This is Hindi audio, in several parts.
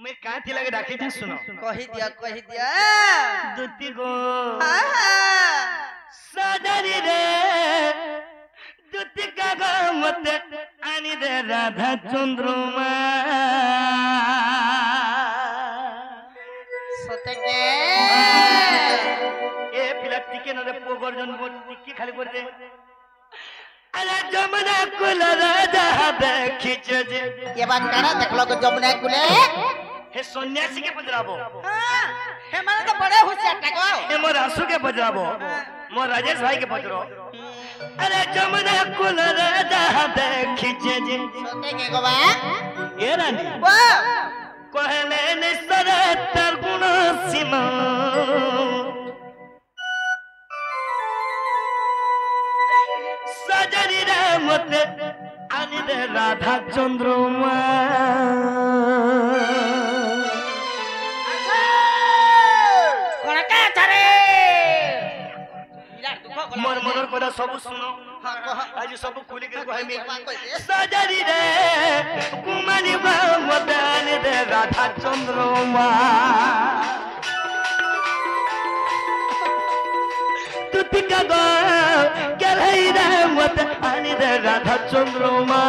मैं काथी लगे डाके था सुनो कही दिया दुती गो सदरी रे दुती का गो मत आनी दे राधा चंद्रमा सते के ए पिला टिके न रे पोगर जन बोल टिके खाली कर दे अरे जमुना कुल राजा देखिच जे ये बात करा देखलो को जमुना कुले हे सन्यासी के बजराबो हे माने तो बड़े होशियार टको हे मोर आंसू के बजराबो मोर राजेश भाई के बजरो अरे जमुना कुल राजा देखिच जे सते के गोबा ए रानी वाह कहले निसर तर गुण सीमा सजरी रे मते आनी दे राधा चंद्रमा कोन का छरे मोर मनर কথা सब सुनो हां कह आज सब खुली के कहमी सजरी रे कुमारी मते आनी दे राधा चंद्रमा तुतिका गो गलई रे मते आनी दे राधा चंद्रमा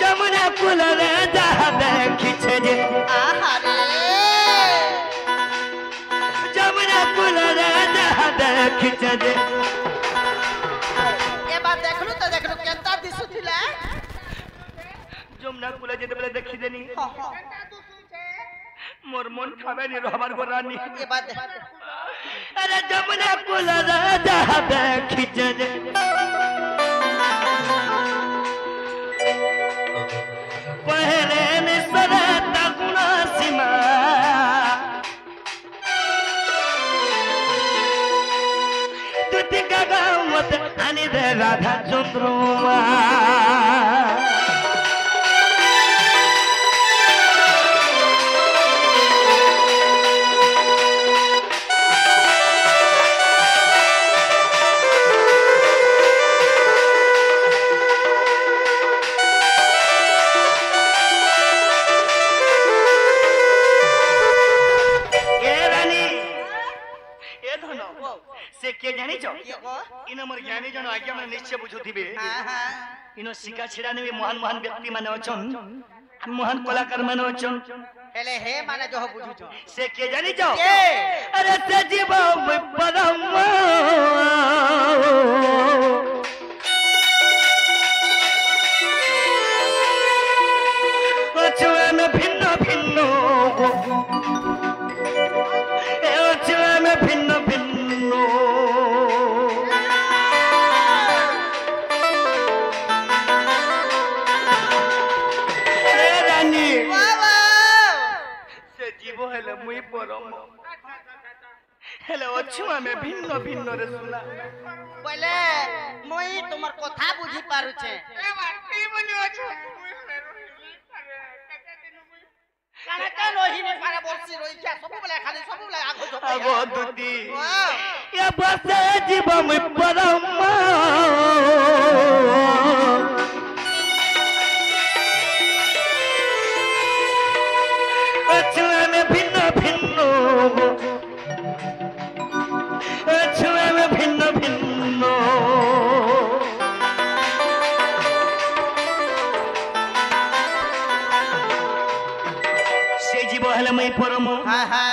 जमुना कुल रे जा देखिछे जे आहा रे जमुना कुल रे जा देखिछे जे ए बात देखलु तो देखलु केनता दिसुथिला जमुना कुल जेते बेले देखि देनी हां हां मोर मन खाबे नि रहबार गो रानी ये बात अरे जमुना कुल रे जा देखिछे जे पहले में सदा गुण सीमा तुति का गावत आनी दे राधा चंद्रमा से के जानी छो इन मोर ज्ञानी जन आज्ञा मन निश्चय बुझुथिबे हां हां इनो शिका छिड़ा ने महान महान व्यक्ति माने अछन महान कलाकार माने अछन हेले हे माने जो बुझु छो से के जानी छो के अरे से जीव परम अछुआ में भिन्न भिन्न अछुआ में भिन्न भिन्न मुई परम हेले अछुआ में भिन्न भिन्न रे सुना पहले मुई तुमर कथा बुझी पारु छे ए बाटी बोली अछ काने के लोही ने पारे बरसी रोई छे सब बेले खाली सब बेले आगो झोप आगो दुती ये बसे जीव मुई परम अछुआ में भिन्न भिन्न अछुआ में भिन्न भिन्न से जीव हेले मई परम हां हां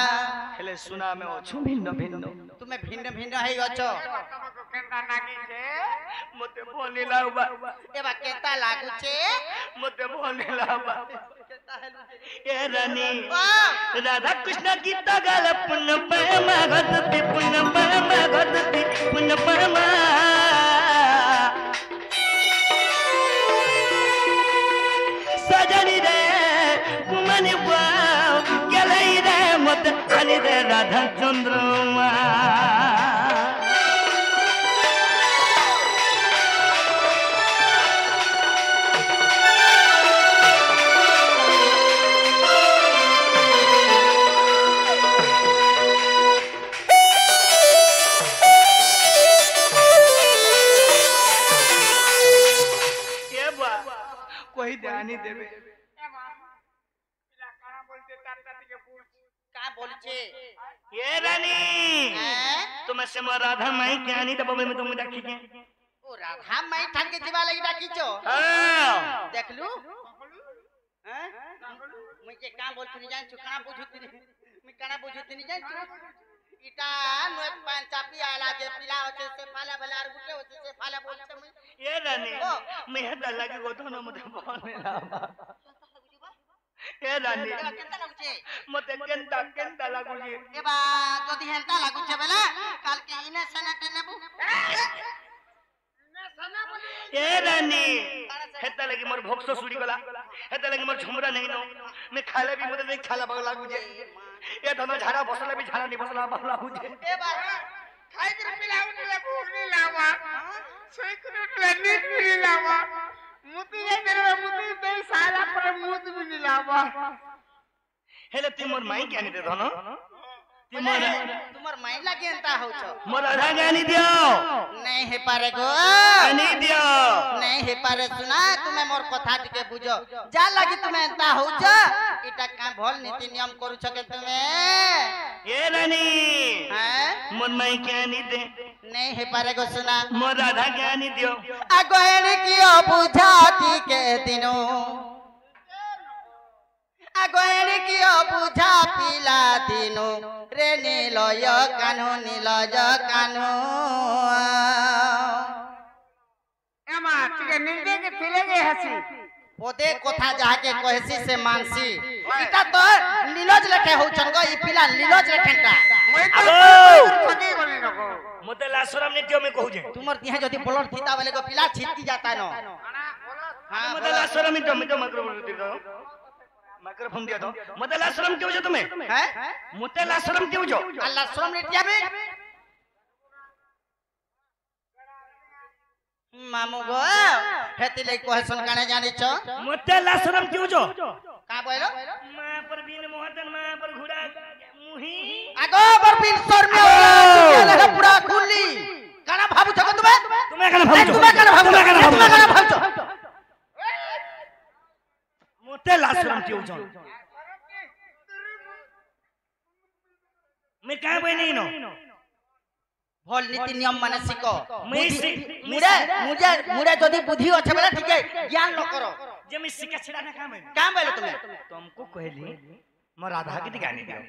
हेले सुना में अछु भिन्न भिन्न तुमे भिन्न भिन्न हेई अछो केनता नागी छे मते भोनी लाबा एबा केता लागु छे मते भोनी लाबा ए रानी वाह राधा कृष्ण गीत गाल पुण्य परमा गदति पुण्य परमा गदति पुण्य परमा सजनी रे कुमनी बाव गलई रे मत आनी रे राधा चंद्रमा কই দে আনি দেবে का बोलছে ये रानी हैं? तुम्हें से मोर राधा माई के आनी दबो में तुम डाकी के ओ राधा माई ठान के जीवा लगी डाकीचो हां देखलू हैं मैं के का बोलती नहीं जान चुकना बुझुती नहीं मैं काना बुझुती नहीं जान इटा नोत पान चापी आला जे पिला होचे से फाला बलार गुटे होचे से फाला बोलते मैं ये रानी मैं हद लगे गो तो न मत बोले लावा ये रानी केनता लागुचे मते केनता लागू जी एबा जदी हेनता लागुचे बेला काल के इने सने नेबू ये रानी हेता लगी मोर भोक्सो सुड़ी गला हेता लगी मोर झुमरा नहीं नो मैं खाले भी मते नहीं खाला बग लागू जे ये धनो झाड़ा बसले भी झाड़ा नहीं बसला बगला हो जे एबा खाई कर पिलाऊ तुला भूख नहीं लावा सोई कर तुला नींद नहीं लावा मुती ये तेरे मुती दे साला पर मुत भी नहीं लावा हेले ती मोर माई के आनी दे धनो ती तुम्हार माइंड लागे एंता होचो मोर आधा के आनी दियो नहीं हे पारे गो आनी दियो नहीं हे पारे सुना तुम्हें मोर कथा टिके बुझो जा लागी तुम्हें एंता होचो इटा का भल नीति नियम करू छके तुम्हें ये रानी हैं मोर माई के आनी दे नहीं हे पारे गो सुना मोर आधा के आनी दियो अगोहन कियो बुझाती के दिनो अगोहन कियो बुझा पिला दिनो रे नीलय कान्हू नीलय कान्हू एमा ठीक नींदे के फिलेगे हंसी ओदे कोथा जाके कहसी से मानसी इटा तो लीलोज लेखे हो चंगो ई पिला लीलोज लेखेंटा मैं तो अबो! ठगी बोली नको मते लासरम ने दियो मैं कहू जे तुमर तिहे जदी बोलर थीता वाले को पिला छिटकी जाता नो हां मते लासरम में तो माइक्रोफोन दे दो माइक्रोफोन दिया दो मते लासरम क्यों जो तुम्हें हैं मते लासरम क्यों जो अल्लाह श्रम लेटिया बे मामू गो हेती ले कहसन काने जानी छ मते लासरम क्यों जो का बोलो मां पर बिन मोहतन मां पर घुड़ा मुही आगो पर बिन सर में ले पूरा खुली काना भाबु छ तुम्हें तुम्हें कना भाऊ तुम्हें काना भाबु तुम्हें काना भाबु मते लासरम क्यों जो मैं काय बई नहीं नो भल नीति नियम माने सिको मुझे मुड़े जदी बुद्धि अच्छे बेला ठीक है ज्ञान न करो जे मैं सिक्का छिड़ा ना काम है काम बोलो तुम्हें तुमको कहली मोर राधा की गाने दियो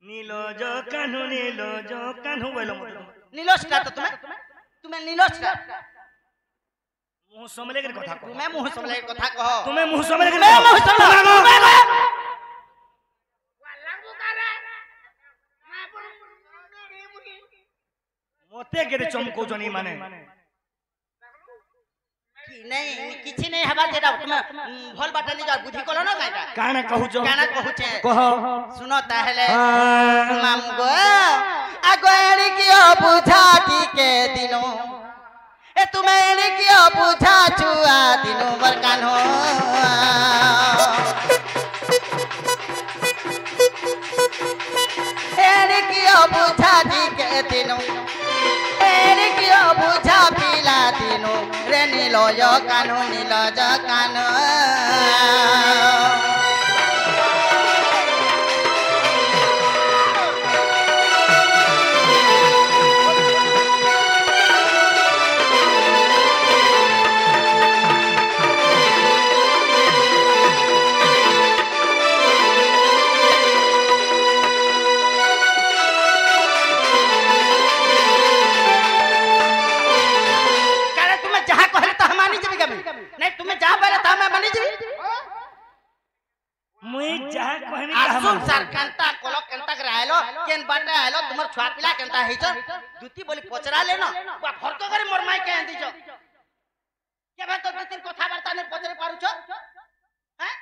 नीलो जो कान्हू बोलो नीलोस्टा तो तुम्हें नीलोस्टा मुंह समले के कथा कहो तुम्हें मुंह समले कथा कहो तुम्हें मुंह समले के मैं मुंह समले मोते के चमको जनी माने नहीं किछि नहीं हवा जेटा तुम्हें भल बाटा नहीं जा बुद्धि कलो ना काटा काना कहू जो काना कहूचे कहो सुनो ताहले माम गो आगोरी कियो बुझाती के दिनो ए तुम्हें कियो बुझा छुआ दिनो बरकानो एरे कियो बुझाती के दिनो एरे कियो बुझा पिला दिनो रे नीलय कानो नीलय कानो नहीं तुम्हें जा पहले था मैं मनी जी मुई जा कहनी आसुम सर कंता कोलो कंता करायलो केन बाटा आयलो तुमर छुआ पिला कंता हेछ दुती बोली पचरा लेनो बा फरक करे मोर माई के हंदी छ के भाई तो तीन कथा वार्ता ने पचरे पारु छ हैं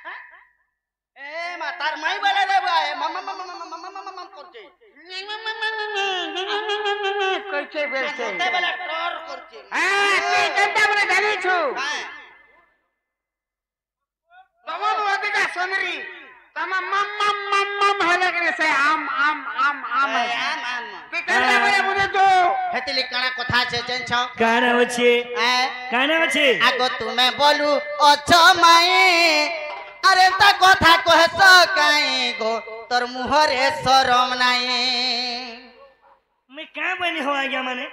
ए मा तार माई बोले दे भाई मम्मा करते कैसे बेलते ते बोले टोर करते हां ते कंटा बने जानी छु हां तमन अधिका सोनरी तमा मम हले करे से आम आम ते कंटा बने मुझे तो हेतिली काना कथा छे जन छ काना अच्छे काना अच्छे आगो तुम्हें बोलू अच्छो माई अरे ता कथा कहस काई गो तोर मुहरे शरम नाही मैं कहाँ बनी हो आ गया माने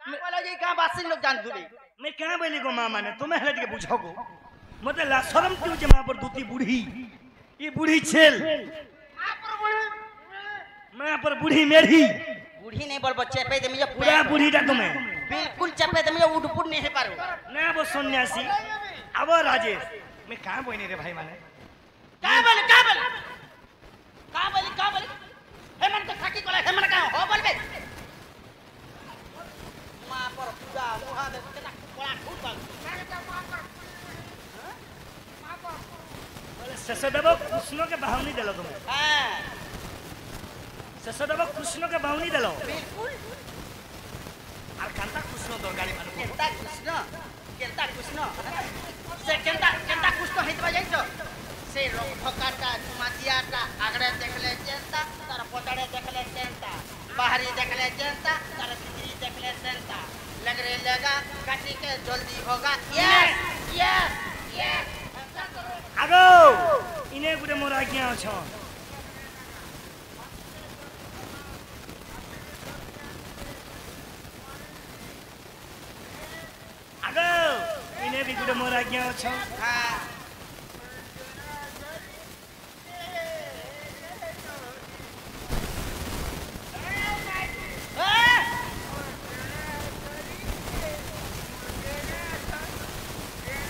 बोला जी का बासिन लोग जान जुड़ी मैं कहाँ बनी को माँ माने तुम्हें हलट के पूछो को मतलब ला शर्म क्यों जे माँ पर दूती बूढ़ी ये बूढ़ी छेल माँ पर बूढ़ी मेरी बूढ़ी नहीं बोल बच्चे पे दे मुझे पूरा बूढ़ी था तुम्हें बिल्कुल चपे दे मुझे उठपुट नहीं है पारो ना वो सन्यासी अब राजेश मैं कहाँ बनी रे भाई माने का बोली हे मन तो खाकी कोला हे मन का हो बोल बे मां पर पूजा मुहा दे केना कोला खूब बोले ससदेव कृष्ण के भावनी देलो तुम्हें हां ससदेव कृष्ण के भावनी देलो बिल्कुल और कांता कृष्ण दरगारी माने केंता कृष्ण से केंता कृष्ण हेतबा जाइछो से रंग ठोकाटा मातियाटा आगड़े देखले केंता तार पटाड़े देखले केंता बाहरी देखले केंता तार भीतरी देखले केंता लग रे लगा काटी के जल्दी होगा यस आगो इने गुटे मोर आज्ञा छ आगो इने भी गुटे मोर आज्ञा छ हां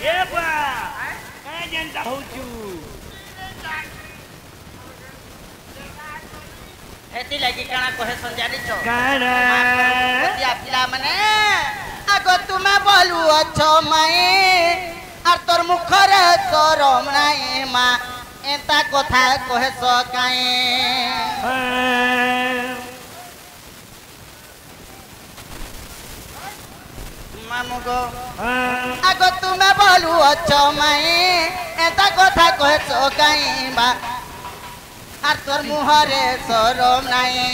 ए बा ए जनता होचू हेती लगी काना कहे संजानी छ काना दिया पिला मने आगो तुमे बोलू अच्छो माई आर तोर मुखरे शरम नाही मा एता कथा कहे स काई मामू गो आगो तुमे बोलू अच्छो माई एता कथा कहे स काई बा आर तोर मुहरे शरम नाही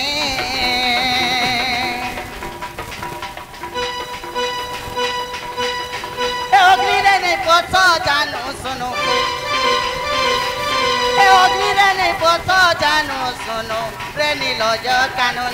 अग्नि रे नहीं पोसो जानो सुनो अग्नि रे नहीं पोसो जानो सुनो रे नीलज कानो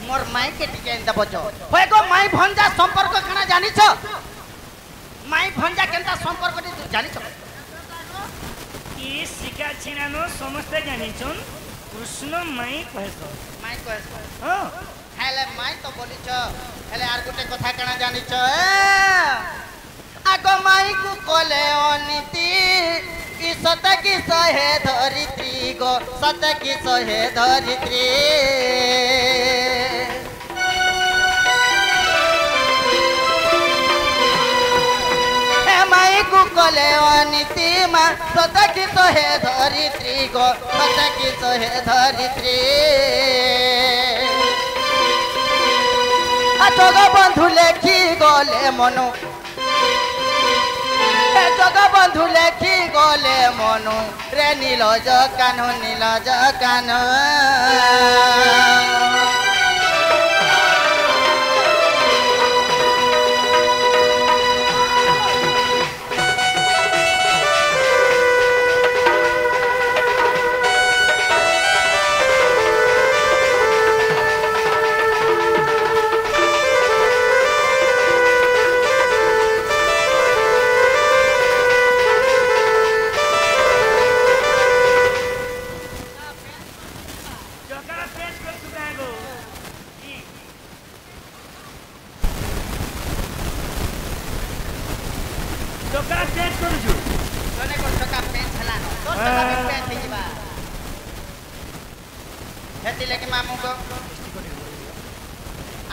मोर माई के डिजाइन दबो जो होय गो माई भंजा संपर्क खाना जानि छ माई भंजा केनता संपर्क तू जानि छ ई शिका छिनानो समस्त जानि छन कृष्ण माई कहतो हां हेले माई तो बोली छ हेले आर गुटे कथा खाना जानि छ आगो माई को कोले अनिति ई सत की सहे धरित्री गो सत की सहे धरित्री माई को कोले अनिति मा सत की सहे धरित्री गो सत की सहे धरित्री आ जग बंधु लेखी गले मनु जग बंधु लेखी गले मनु रे नीलज कानो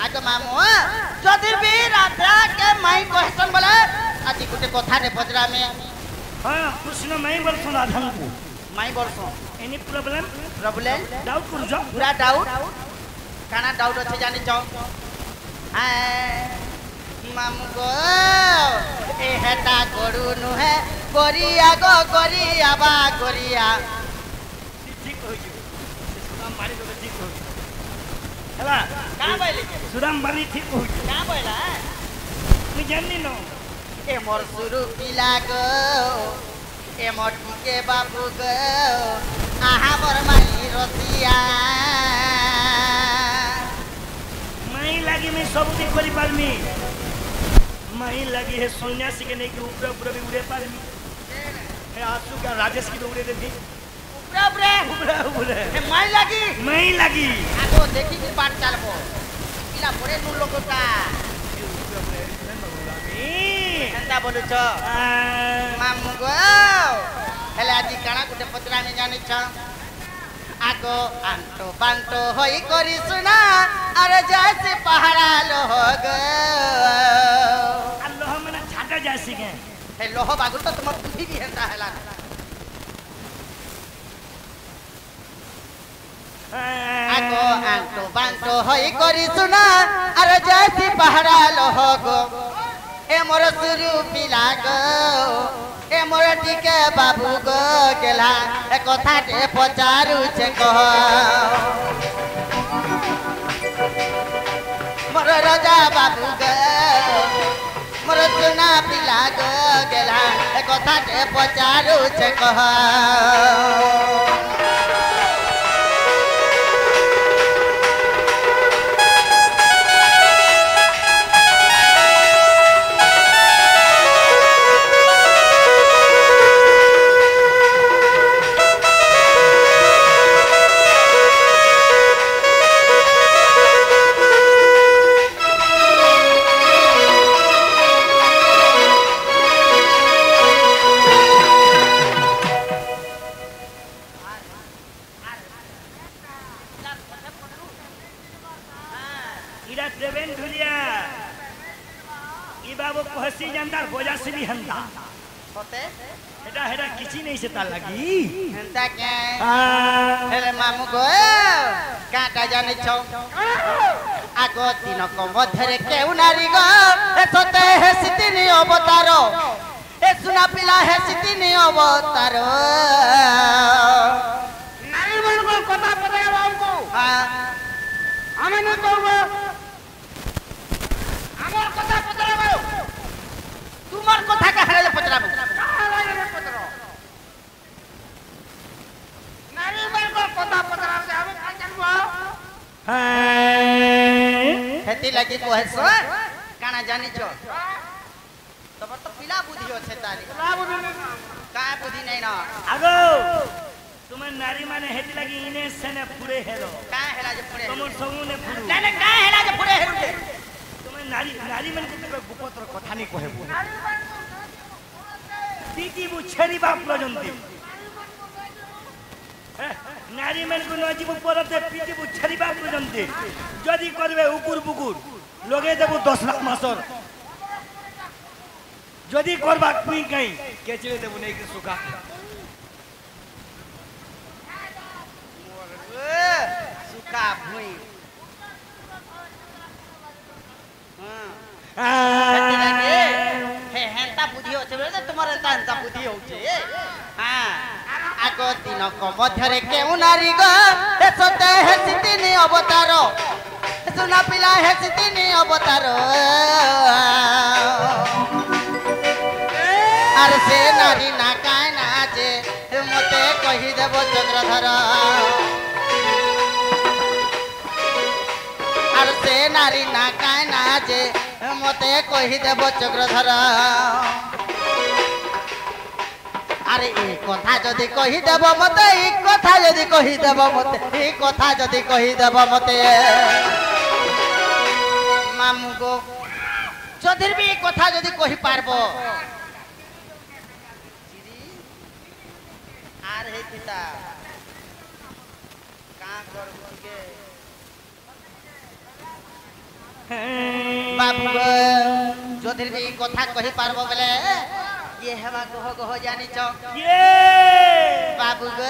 आज मामू जदि भी राधा के माई क्वेश्चन बोले आज गुटे कथा ने पचरा में हां कृष्ण मैं बोल सुना धन को माई बोलसो एनी प्रॉब्लम डाउट कर जो पूरा डाउट काना डाउट अच्छे जानी चाहो मामू गो ए हेटा गरु नुहे गरिया गो गरिया बा गरिया ठीक हो जी सुदाम बारी को ठीक हो हला का बोले सुदाम बारी ठीक हो जी का बोला मैं जाननी न ए मोर सुरु पिला गो ए मोर के बाबू गो आहा मोर माई रसिया मैं लगी मैं सब ठीक करी पारमी मैं लगी है सन्यासी के नहीं कि ऊपर ऊपर भी उड़े पारमी है आंसू का राजेश की उड़े देती ऊपर ऊपर ए मैं लगी आगो देखी की बात चलबो इला बड़े नु लोग का केंता बोलु छ मामू गो हेले आजि काना गुटे पत्रा में जानि छ आगो आंटो बांटो होई करी सुना अरे जैसे पहाड़ा लोग अल्लाह मने छाटा जासी के हे लोह बागुल तो तुम बुद्धि भी हेता हैला आगो आंटो बांटो होई करी सुना अरे जैसे पहाड़ा लोग ए मोर सुरु पिला गो ए मोर टिके बाबू गो गेला ए कथा के पचारू छे कह मोर राजा बाबू गो मोर सुना पिला गो गेला ए कथा के पचारू छे कह हेंता के हेले मामू गो काटा जानि छौ आगो दिन को मधरे केउ नारी गो ए सते हे सितिनी अवतार ए सुना पिला हे सितिनी अवतार नारी मन को कथा पता हमको हां हमें न कहबो हमर कथा पता तुमार कथा का हरे पचराबो नारी मन को कथा पता हम का जानबो हेती लगी कोहेसो काना जानि छो तब तो पिला बुद्धि होछे तारी का बुद्धि नै न आगो तुम नारी माने हेती लगी इने सने पुरे हेलो का हेला जे पुरे तुम सबने पुरु नै का हेला जे पुरे हेलु तुम नारी नारी माने के गुपतर कथा नहीं कहबो दीदी बु छेरी बाप लजंती नारी मन को नजीब परते पीटी बु छेरी बाप लजंती जदी करबे उकुर बुकुर लगे देबो 10 लाख मासर जदी करबा कुई कई केचले देबो नहीं के सुका सुका भुई हे हेंता बुद्धि होछे बोले तुम्हारे हेंता बुद्धि होछे हां आगो दिन को मध्यरे केउ नारी गो ए सते हे सितिनी अवतार सुना पिला हे सितिनी अवतार अरे से नारी ना काय नाचे मते कहि देबो चंद्रधर अरे से नारी ना काय नाचे मते कहि देबो चक्रधर अरे ए कथा जदी कहि देबो मते ए कथा जदी कहि देबो मते ए कथा जदी कहि देबो मते मामू गो जदी भी कथा जदी कहि पारबो आर हे पिता का करबो के बाबू गो যদি भी কথা কহি পারবো বলে ये हेवा गह गह जानी च बाबू गो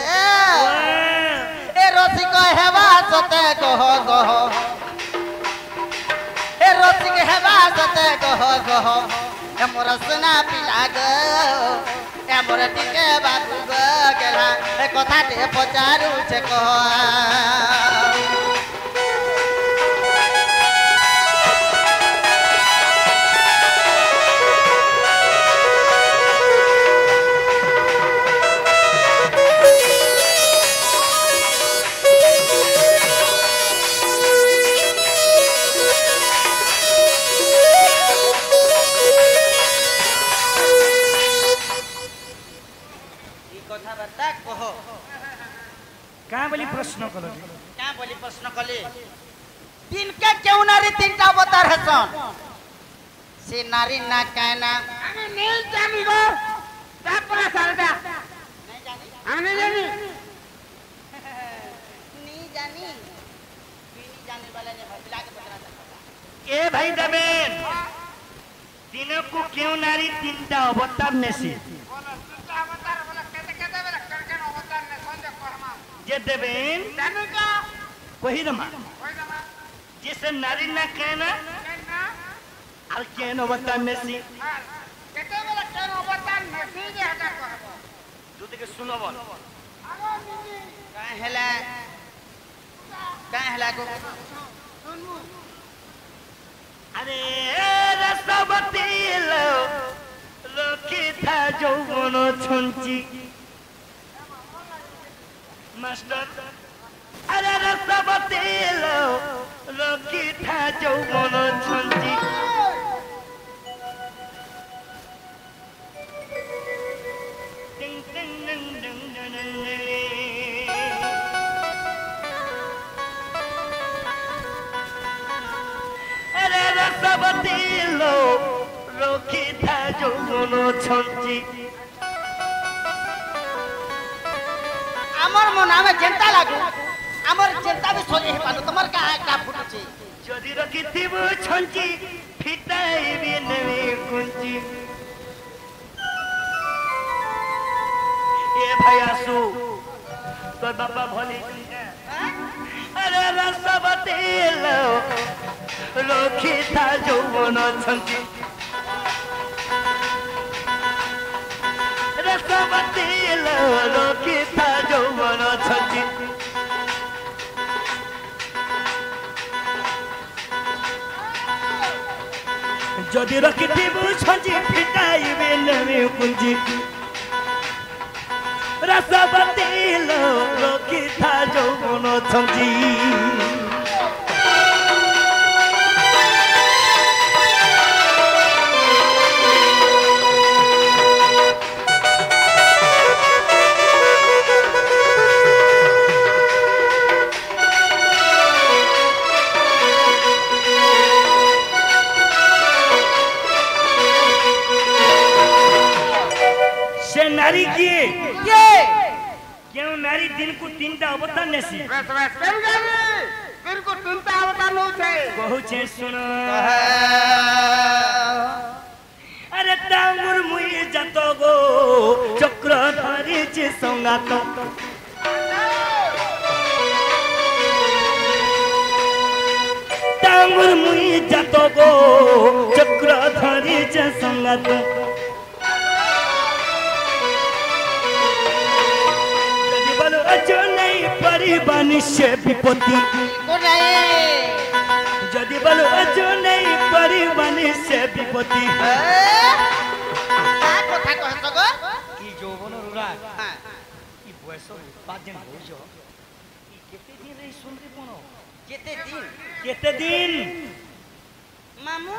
ए रसिक हेवा सते गह गह ए रसिक हेवा सते गह गह ए मोर सोना पिला गो ए मोर टिके बाबू गो गेला ए कथा टे पचारू छे कह क्या बोली प्रश्न कलो क्या बोली प्रश्न कले दिन के क्यों नारी तीनटा अवतार हसन से नारी ना कहना আমি নেই জানি গো তারপরে সারদা नहीं जानी আমি জানি नहीं जानी नहीं जाने वाले ने बिला के बता सकता ए भाई दबेन दिनों को क्यों नारी तीनटा अवतार नेसी বলো চিন্তা অবতার বলে কেতে কেতে বলে কেন অবতার নে সঞ্জয় কর্মা जे देवेन জানি গো कोई रमा কই না जिसे नारी ना कहना কেন और केन अवतार नेसी আর কেতে বলে কেন অবতার নে সিজে হাজার কর্মা तू देखे सुनो बोल আগো নিনি का हला को শুনমু अरे रसवती लो लोकी था যৌবন ছঞ্চি मास्टर अरे रसवती लो लोकी था যৌবন ছঞ্চি टिंग टिंग टिंग टिंग टिंग अरे रसवती लो लोकी था যৌবন ছঞ্চি हमर मन में चिंता लागू हमर चिंता भी सोले हे पालो तुम्हार का फुटुचे যদি রকিথিব ছঞ্চি ফিটাইবি নেবে কুঞ্চি এ ভাই আসু তোর বাবা ভলি আরে রসবতী লো লক্ষ্মী থা যৌবন ছঞ্চি রসবতী লো লক্ষ্মী থা যৌবন ছঞ্চি যদি রকিথিব ছঞ্চি ফিটাইবি নেবে কুঞ্চি रसवती लो लोकी था যৌবন ছঞ্চি সে নারী কি ये क्यों नारी दिन को तीनटा अवतार नेसी बस बस कर जानी फिर को चिंता अवतार नो छे बहुचे सुनो अरे टांगुर मुई जात गो चक्र धरी चे संगात टांगुर मुई जात गो चक्र धरी चे संगात अजो नहीं परिबानी से विपत्ति को नहीं जदि बोलो अजो नहीं परिबानी से विपत्ति का कथा कहत गो की যৌবন রুরা हां की बयस 5 दिन होइजो की केते दिन रे सुनरे कोन केते दिन मामू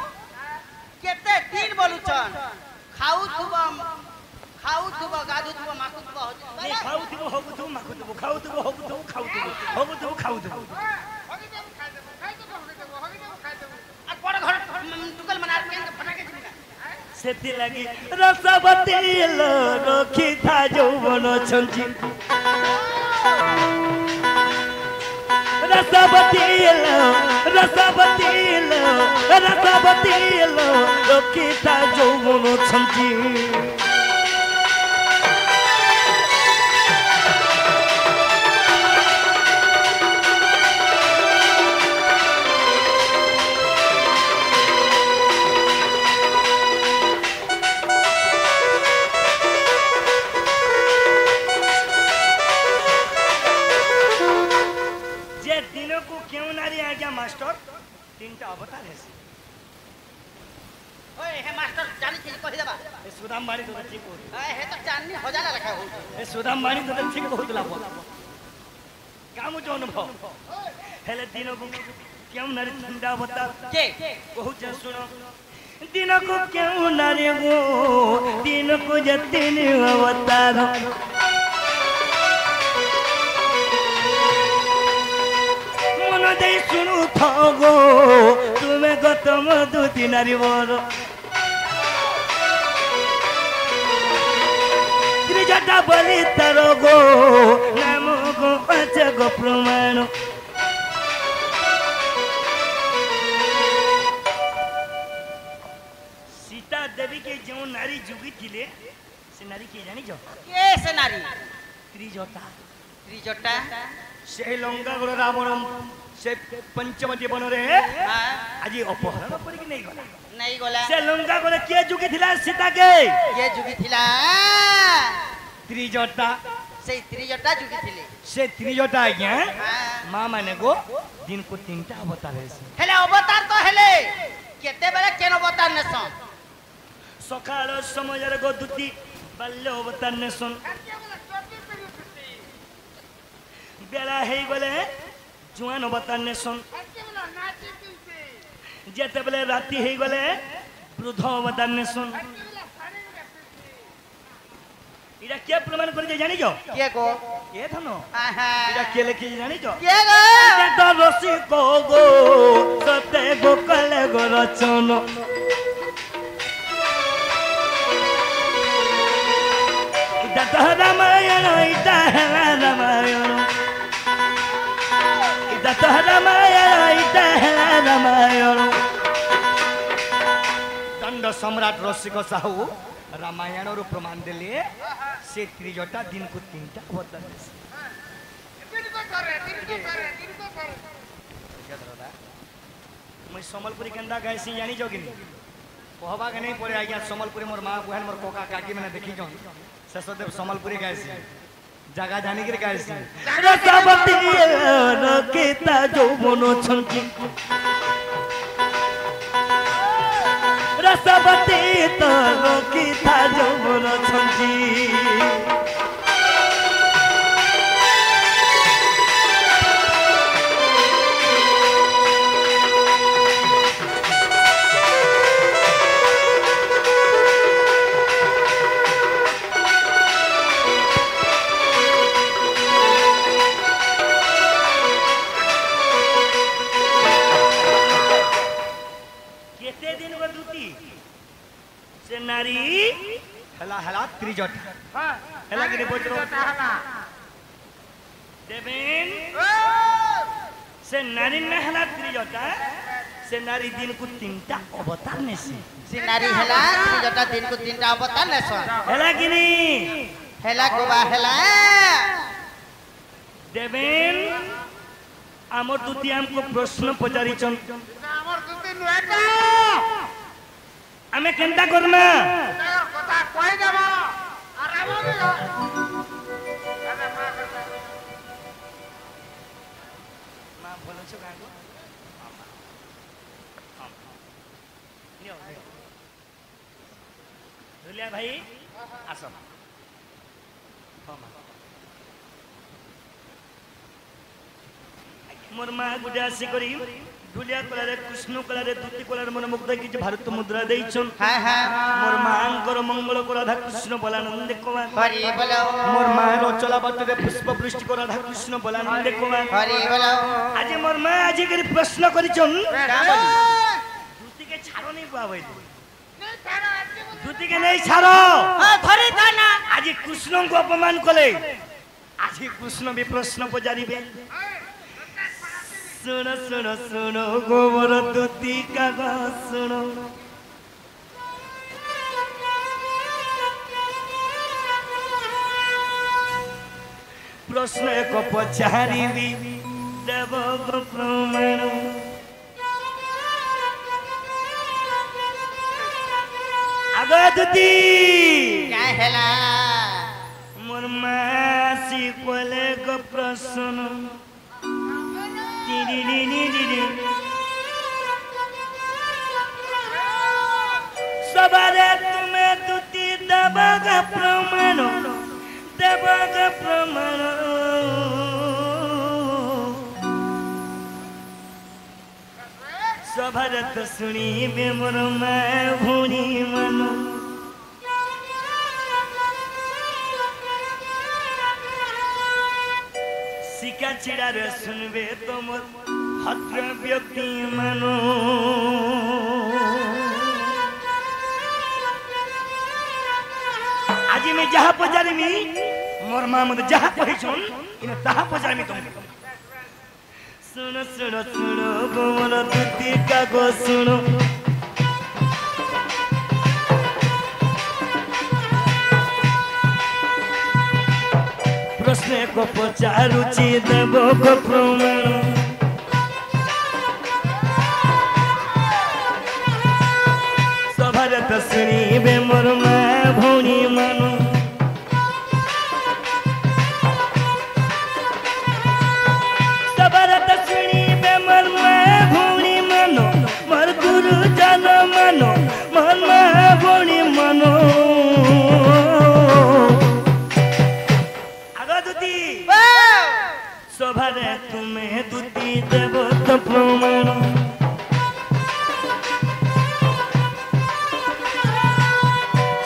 केते दिन बोलु छन खाऊ थुब गादू थुब माखू थुब हो नहीं खाऊ तू होगु तू माखु तू खाऊ तू होगु तू खाऊ तू होगु तू खाऊ तू होगी देव खाई देव आ बड़ घर टुकल मनार के फटाके जिना सेति लागि रसवती लो रोखी था যৌবন ছঞ্চি ରସବତୀଲ ରଖିତା ଯୌବନ ଛଞ୍ଚି मास्टर तीनटा अवतार है ओए हे मास्टर जानी चीज कहि देबा ए सुदाम बाणी तो ठीक हो हे तो चांदनी हजार रखा हो ए सुदाम बाणी तो ठीक बहुत लाभ काम जो अनुभव हेले दिनो को क्यों नारी तीनटा अवतार के बहुत सुनो दिनो को क्यों नारी वो दिनो को जतीन अवतार शुणु थगो तुम्हें गतम दुति नारी बर त्रिजटा बलि तार गो नाम गो पांच गो प्रमाण सीता देवी के जो नारी जुगी थिले से नारी के जानी जो के से नारी त्रिजटा त्रिजटा से लंका गो रावण से पंचमती बन रे आज अपहरण पर कि नहीं गला से लंका गले के जुगी थिला सीता के जुगी थिला त्रिजटा से त्रिजटा जुगी थिले से त्रिजटा आज्ञा मां माने गो दिन को तीनटा अवतार है हेले अवतार तो हेले केते बेले केन अवतार नेसन सकाळ समय रे गो दुती बाल्य अवतार नेसन बेला हेई गले जुआन अवतार नेसन जेते बेले राती हेई गले वृद्ध अवतार नेसन इरा के प्रमाण कर जानि जो के को ए धनो आहा इरा के लिखि जानि जो के गो तो रसी को गो सते गो कले गो रचन इदा रामायण इदा रामायण रामायण दंड सम्राट रसिक साहू रामायण रो प्रमाण देले से त्रिजटा दिन को तीनटा अवतार मैं सम्बलपुरी केंदा गायसी जानी जोगिनी कहबा के नहीं पड़े आज्ञा सम्बलपुरी मोर मां बहन मोर कोका काकी मैंने देखी जन शेषदेव सम्बलपुरी गायसी जगह जानी के गायसी रसवती रखिता यौवन छंची रसवती रखिता यौवन छंची नारी हला हला त्रिजट हला के बोचरो देवेन से नारी न हला त्रिजटा से नारी दिन को तीनटा अवतार नेसी से नारी हला त्रिजटा दिन को तीनटा अवतार नेस हला किनी हला को बा हला देवेन हमर दुती हमको प्रश्न पचारी छन हमर दुती नुएटा हमें केंता करना कथा कहि देबो आराम में मां बोलो छ गागो दुलिया भाई आसो मोर मां गुडा आसी करी दुलिया कलारे कृष्ण कलारे दुती कलारे मन मुग्ध कि भारत मुद्रा देइछन हां हां मोर मांकर मंगल को राधा कृष्ण बलानंद कुमार हरि बोलो मोर मां रचला बाटरे पुष्प वृष्टि को राधा कृष्ण बलानंद कुमार हरि बोलो आज मोर मां आज के प्रश्न करिछन दुती के छाड़ो नहीं पावे दुती के नहीं छाड़ो धरि थाना आज कृष्ण को अपमान कले आज कृष्ण भी प्रश्न पचारिबे सुनो सुनो सुनो गोबर दुती कागा सुनो प्रश्न एक पचारि देव प्रमाण आगे दुती क्या हेला मोर मासी कोले को प्रश्न सबारे तुम्हें दुती देवगा प्रमाण देवगा प्रमाण सबारे तो सुनी बे मोर माँ भूनी मनो शिका चिड़ा रे सुनबे तुम हत्र व्यक्ति मानो आज मैं जहाँ पचारि मोर माँ मत जहाँ कही सुन इन तहाँ पचारि तुम सुनो सुनो सुनो गोमर दुती का गो सुनो प्रश्न को पचारुचि देव को प्रमाण सभारे तो शुणिबे मोर माँ भौणी मानो सभारे तो शुणिबे मोर माँ भौणी मानो मोर गुरुजन मानो मोर माँ भौणी मानो सभारे तुम्हें दुती देव तो प्रमाण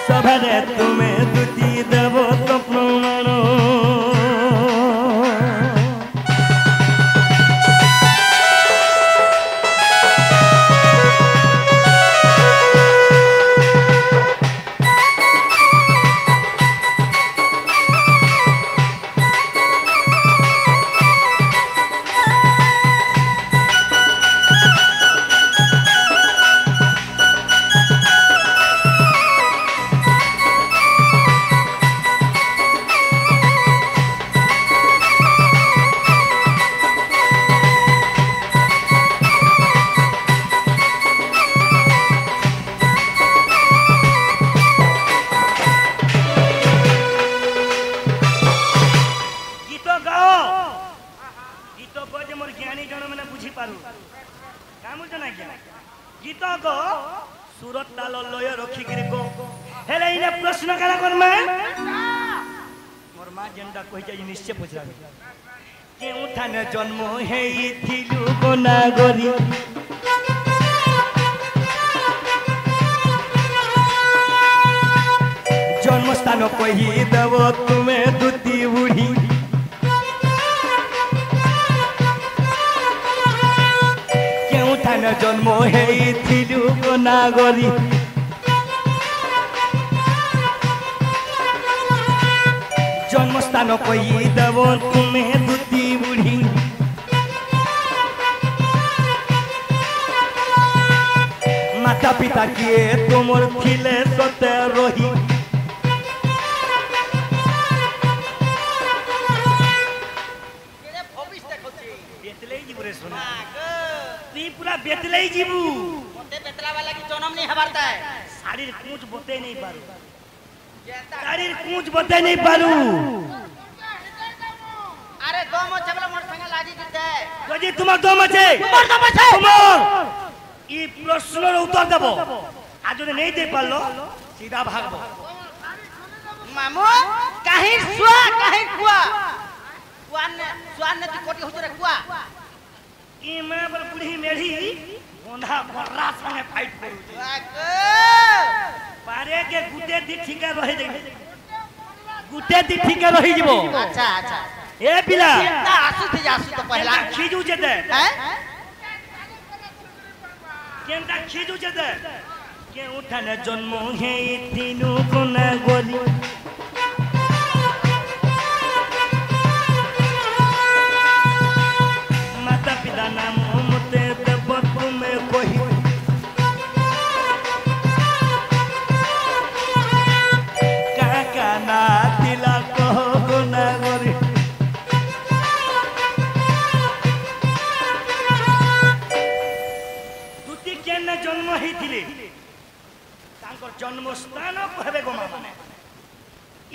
सभारे तुम्हें दुती देव तो प्रमाण गीत को सुरत ताल लय रखी को हेले इने प्रश्न करा कर मैं मोर मां जेंडा कहि जाय निश्चय पछरा केउ थाने जन्म हेई थिलु कोना गरी जन्म स्थान कहि देव तुमे दुती बुढ़ी जन्म हेइथिलु नागरी जन्म स्थान कही देव तुम्हें दुती बुढ़ी माता पिता किए तुमर थिले सते रही पूरा बेतले जीवू मोटे बेतला वाला की जन्म नहीं हबारता है शारीर कूच बते नहीं पारू शारीर कूच बते नहीं पारू अरे दो मोचे वाला मोर संग लाजी दिते गजी तुमर दो मोचे तुमर दो मोचे तुमर ई प्रश्नर उत्तर देबो आज যদি नहीं दे पालो सीधा भागबो मामू काहे सुआ काहे कुआ सुआन ने कोटी हुजरे कुआ ई मैं पर बुढ़ी मेढ़ी गोंधा बर्रा संगे फाइट करू पारे के गुटे दी ठीका रहि जाई गुटे दी ठीका रहि जबो अच्छा अच्छा ए पिला ना आसु थी जासु तो पहला खीजू जेते हैं केनटा खीजू जेते के उठाने जन्म हे तीनु कोना गोली माता पिता नाम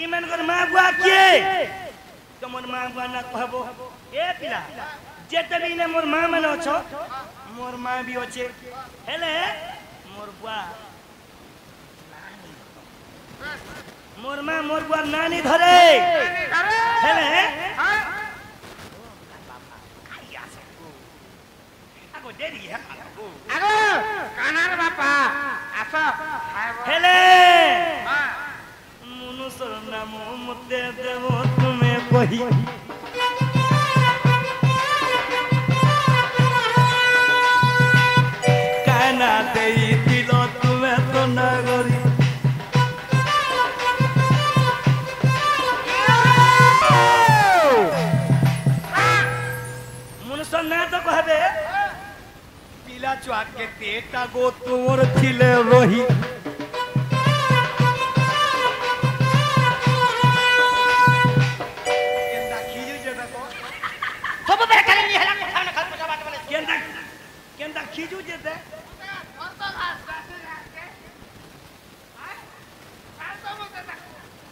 इमानकर माँ बुआ किए तुमर माँ बुआ ना कहबो ए पिला जेते भी ने मोर माँ माने अछो मोर माँ भी अछे हेले मोर बुआ मोर माँ मोर बुआ नानी धरे हेले आगो देरी है आगो कानार बापा आसो हेले मनुष्यर नाम मते देव तुम्हें कही काना देई दिल तुम्हें तो नगरी मनुष्य ना तो कहबे पिला चुआ के पेटा गो तुमर थिले रही सब पे खाली नहीं हला কথা না খালি কথা বলে केंदा खीजू जेते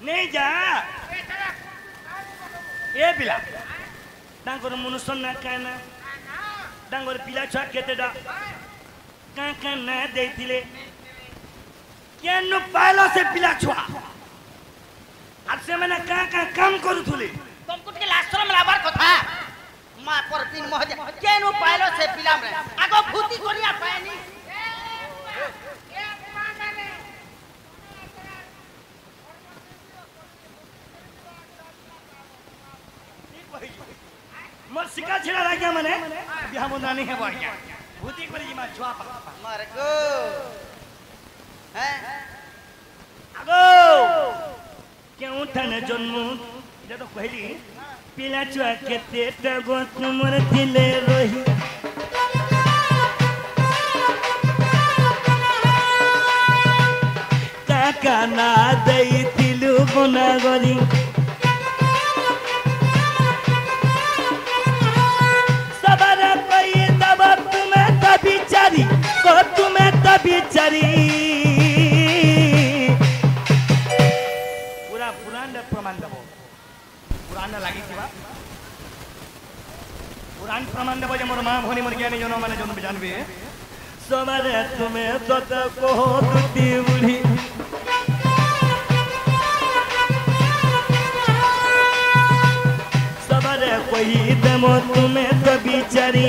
नहीं जा ए पिला तांकर मनुष्य ना काना तांकर पिला छुआ केतेडा का का ना देथिले केनु पालो से पिला छुआ अब से मैंने का काम करूथुले तुमकुट के आश्रम लाबार কথা मां पर दिन महज केनु पाइलो से पिलाम रे आगो भूति कोनिया पानी मोर सिका छिड़ा रह गया मने बिहा मुंदा नहीं है बढ़िया भूति कोली मा छुआ मर गो हैं आगो क्यों ठन जन्म जे तो कहली पिला छुआ केते तगो तुमर दिले रही काका ना देई दिलु बना गरी सबरा कोई तब तुम्हें तभी चरी को तुम्हें तभी चरी पूरा पुराण प्रमाण दबो पुराण लागी थिबा पुराण प्रमाण दबो जे मोर मां भोनी मोर ज्ञानी जनो माने जनो जानबे सबरे तुम्हें तत को दुती बुढ़ी सबरे कोई दमो तुम्हें तो बिचारी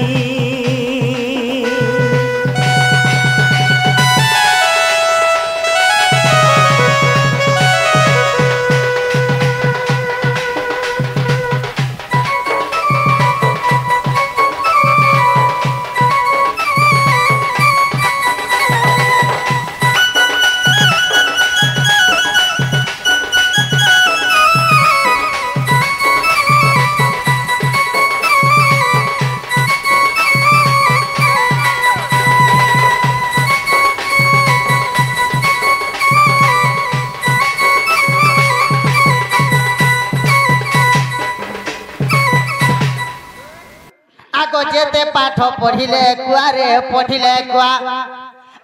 आगो जेते पाठ पढ़िले कुआरे पढ़िले कुआ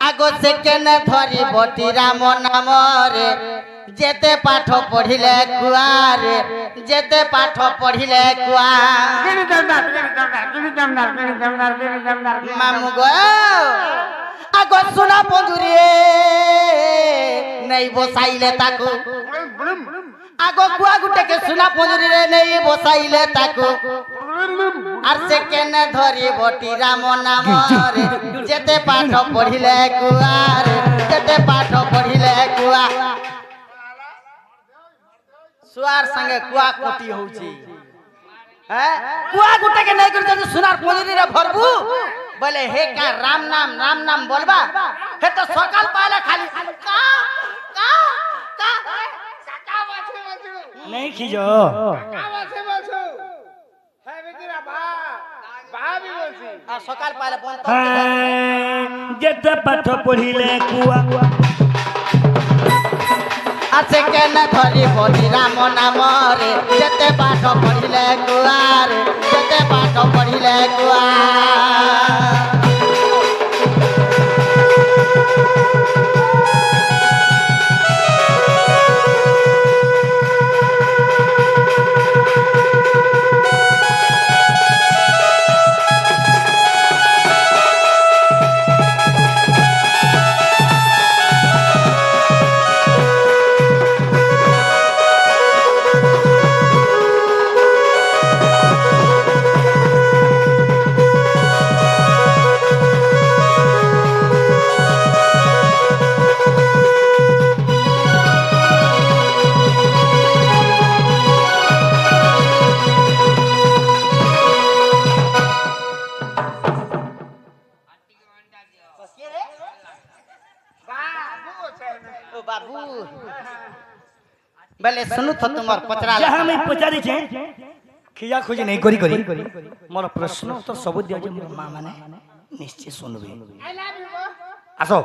आगो सेकेंड धरी बटी राम नाम रे जेते पाठ पढ़िले कुआरे जेते पाठ पढ़िले कुआ मामू गो आगो सुना पंजुरी नहीं बसाइले ताकू आगो कुआ गुटे के सुना पंजुरी रे नहीं बसाइले ताकू আর সেকেন্ড ধরি বটি রাম নাম রে যেতে পাঠ পড়িলে কুয়ার যেতে পাঠ পড়িলে কুয়া सुआर संगे कुआ कोटी होउची हैं कुआ गुटे के नहीं कर जदी सुनार पोजरी रे भरबू बोले हे का राम नाम बोलबा हे तो सकाल पाले खाली का काका बाछे बाछो नहीं खीजो काका बाछे बाछो है बेटीरा बा भी बोलसी आ सकाल पाले बोल जेते पाठ पढ़िले कुआ आसे केन धरी बटी राम नाम रे जेते पाठ पढ़िले कुआर जेते पाठ पढ़िले कुआ बेले सुनु तो तुमर पचरा जहां मैं पचारी छे खिया खोजी नहीं करी करी मोर प्रश्न तो सब दिया जे मोर मां माने निश्चय सुनबे आई लव यू आसो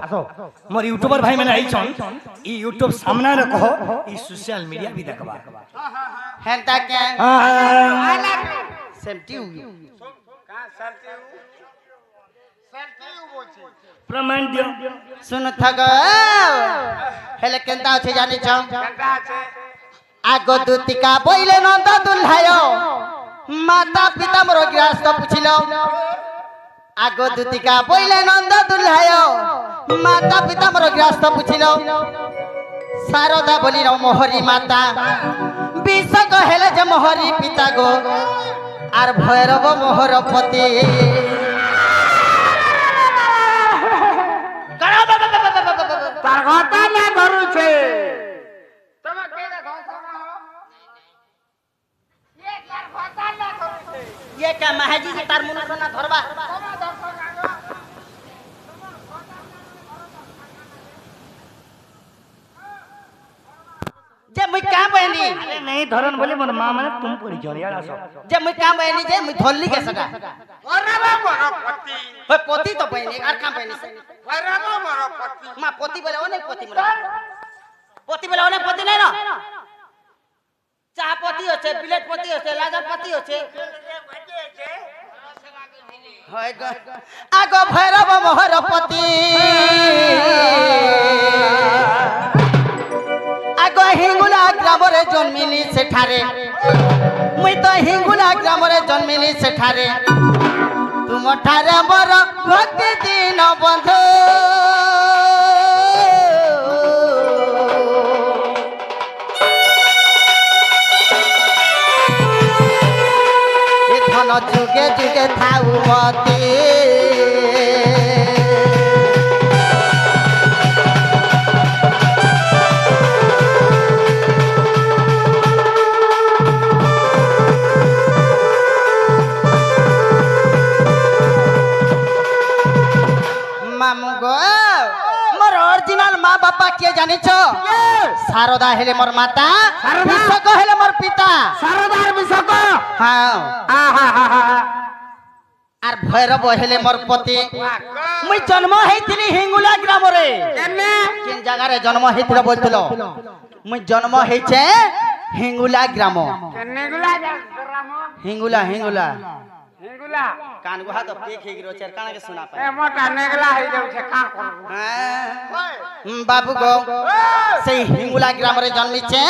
मोर यूट्यूबर भाई मैंने आई छन ई यूट्यूब सामने रे कहो ई सोशल मीडिया भी देखबा हेंता के I love you same too का सरती बोची प्रमाण दियो सुन थग हेले केंता अछि जानि छ कंटा আছে आगो दूतिका बोइले नंद दुल्हायो माता पिता मोर गृहस्थ पुछिलो आगो दूतिका बोइले नंद दुल्हायो माता पिता मोर गृहस्थ पुछिलो शारदा बोली रो मोहरी माता विष कहेले जे मोहरी पिता गो आर भैरव मोहर पति তার কথা না ধরুছে তোমা কে দেখো শোনো ये तार কথা না ধরুছে ये क्या महाजी जी तार मुना ना धरबा তোমা দর্শক আগো जे मुई का बहनी अरे नहीं धरन बोले मोर मां माने तुम पड़ी जन यार आसो जे मुई का बहनी जे मुई धोली के सटा ওরাবা বড় পতি ओए पोती तो बहनी और का बहनी ওরাবা বড় পতি मां पोती बोले ओने पोती मोर पोती बोले ओने पोती नहीं ना चाह पोती होचे बिलेट पोती होचे लाजर पोती होचे होय ग आगो भैरव मोहर पति आगो हिंगुला ग्राम रे जन्मिली सेठारे मुई तो हिंगुला ग्राम रे जन्मिली सेठारे तुम ठारे मोर भक्ति दिन बंधु धन जुगे जुगे थाऊ मती मामू गो मोर ओरिजिनल माँ बापा किए जानी छो शारदा हेले मोर माता विषक हेले मोर पिता সারদার বিশক हाँ আহা आर भैरव हेले मोर पति मुई जन्म हेतिली हिंगुला ग्राम रे কেনে किन जगह रे जन्म हेतिलो बोलतिलो मुई जन्म हेचे हिंगुला ग्राम কেনেগুলা গ্রাম हिंगुला हिंगुला হেগুলা कान गुहा तो पेक हे गिरो चेर काना के सुना पाए এ মোটা নেগলা হই যাচ্ছে কা করব बाबू गो से हिंगुला ग्राम रे जन्मिছে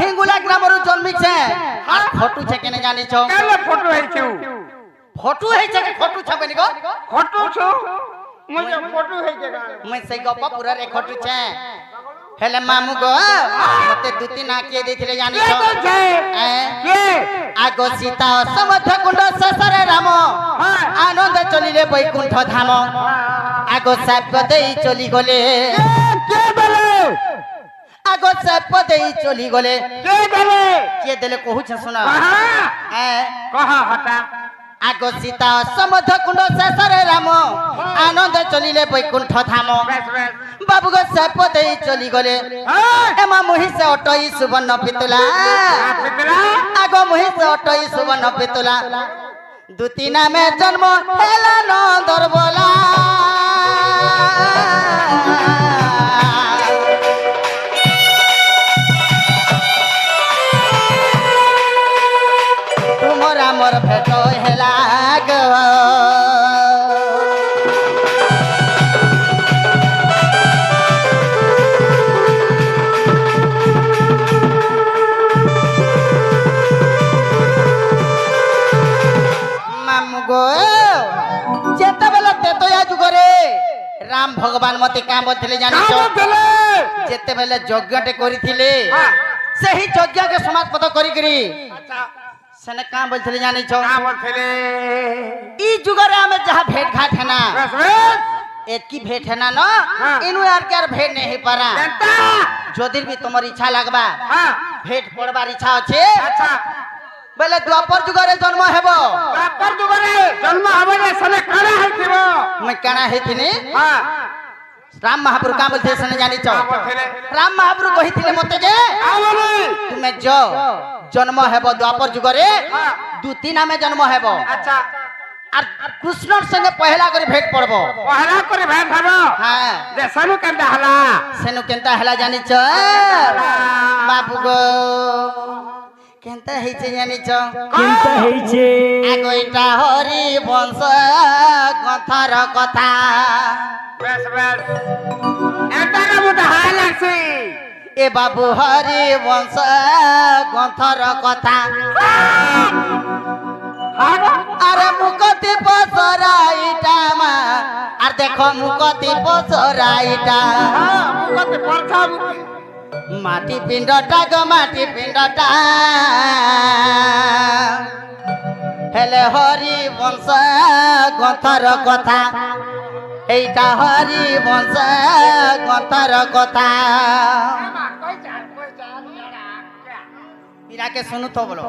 हिंगुला ग्राम रे जन्मिছে আর ফটু છે কেনে জানি છો কেলে ফটো হইছু ফটু হেছে के ফটু छबे नि गो ফটো छु মুই ফটো হইছে গা मैं से गप पूरा रे खटु छे हेले मामू गो मते दुती ना के देथिले जानि কে છો বলছে কে आगो सीता समथ कुंड ससरे राम आनंद चलिले बैकुंठ धाम आगो साप देई चली गले কে বলে आगो साप देई चली गले কে বলে के देले कहू छ सुना कहा ए कहा हटा आगो सीता समथ कुंड ससरे राम आनंद चलिले बैकुंठ धाम बस बस बाबू गो साप देई चली गले एमा मुहि से अटई सुवर्ण पितुला पितला आगो मुहि से अटई सुवर्ण पितुला दुती नामे जन्म हेला नंदर बोला तुमरा मोर भेट हेला गो मामू गो जेते बेला ते तो या जुगरे राम भगवान मते काम बोलथिले जानि का छ बोले जेते बेले यज्ञटे करिथिले हां सही यज्ञ के समाप्त करी करी अच्छा सने काम बोलथिले जानि छ का बोलथिले ई जुगरे हमें जहां भेंट घाट है ना बस बस एक की भेंट है ना न हाँ। इनु यार के भेंट नहीं पारा जनता जोदिर भी तुम्हारी इच्छा लगबा हां भेंट पड़बार इच्छा अछि अच्छा बेले द्वापर जुगरे जन्म हेबो बापर दुगरे जन्म हबे सने काना हइथिबो मैं काना हेथिनी हां राम महाप्रभु का बोलते सने जानी चो राम महाप्रभु कहिथिले मते जे तुमे जो जन्म हेबो द्वापर जुग रे दूती नामे जन्म हेबो अच्छा और कृष्ण संगे पहला करे भेंट पड़बो पहला करे भेंट हबो हां जे सनु केंता हला जानी चो बाबू गो केंता हेचे जानी चो केंता हेचे आगोइटा हरि वंश कथार कथा बस एटा का मुटा हाय लागसी ए बाबू हरि वंश कथार कथा अरे मुकति पसराइटा मा आर देखो मुकति पसराइटा मुकति परछा माटी पिंडटा गो माटी पिंडटा हेले हरि वंश कथार कथा এইটা হরি বংশ কথার কথা পিরাকে শুনু তো বলো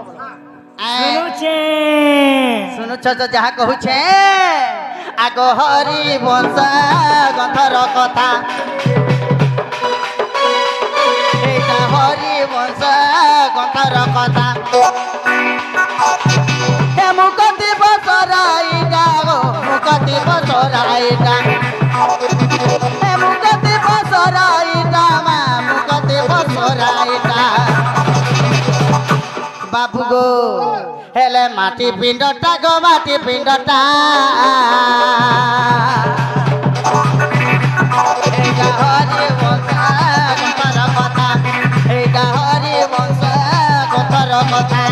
শুনুছ তো যাহা কহুছে আগ হরি বংশ কথার কথা এইটা হরি বংশ কথার কথা হে মুকতি বসরাইটা গো মুকতি বসরাইটা হে মুকতি বসরাইটা মা মুকতি বসরাইটা বাবু গো হেলে মাটি পিণ্ডটা গো মাটি পিণ্ডটা এইটা হরি বংশ কথার কথা এইটা হরি বংশ কথার কথা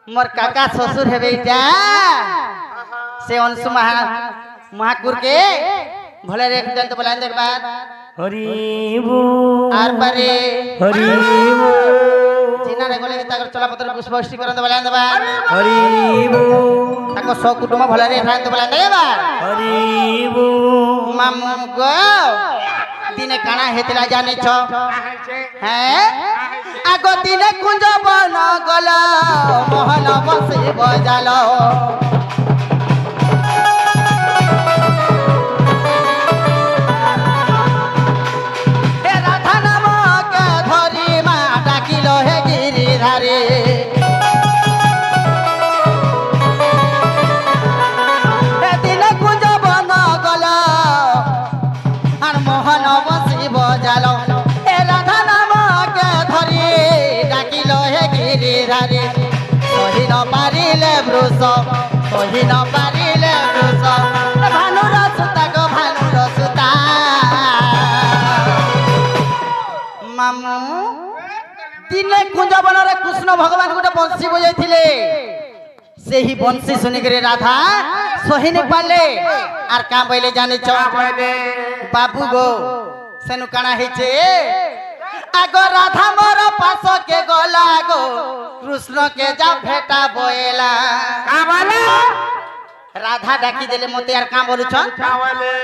मोर काका ससुर है बेटा से अंशु महाकुर के भले रे जंत बोलान देख बात हरि बो आर पारे हरि बो जिना रे गले ताकर चला पत्र पुष्पष्टि करन बोलान देबा हरि बो ताको सो कुटुंब भले रे खान बोलान देबा हरि बो मामू गो दिने काना हेतला जाने छ हैं आगो दिने कुंज बन गल मोहन बसे बजाल हे राधा नाम के धरी मा डाकिल हे गिरिधारी हे दिने कुंज बन गल आर मोहन बसे बजाल हे राधा नाम के धरी डाकिल हे गिरिधारी सही न पारिले वृष सही न पारिले वृष भानुर सुता गो भानुर सुता मामू दिने कुंजवन रे कृष्ण भगवान गोटे बंशी बजाइथिले सेही बंशी सुनिकरे राधा सही नहीं पाले आर का बोले जाने छ बाबू गो सेनु काना हेचे आगो राधा मोर पास के गला गो कृष्ण के जा भेटा बोएला का बोले राधा डाकी देले मते यार का बोलु छ का बोले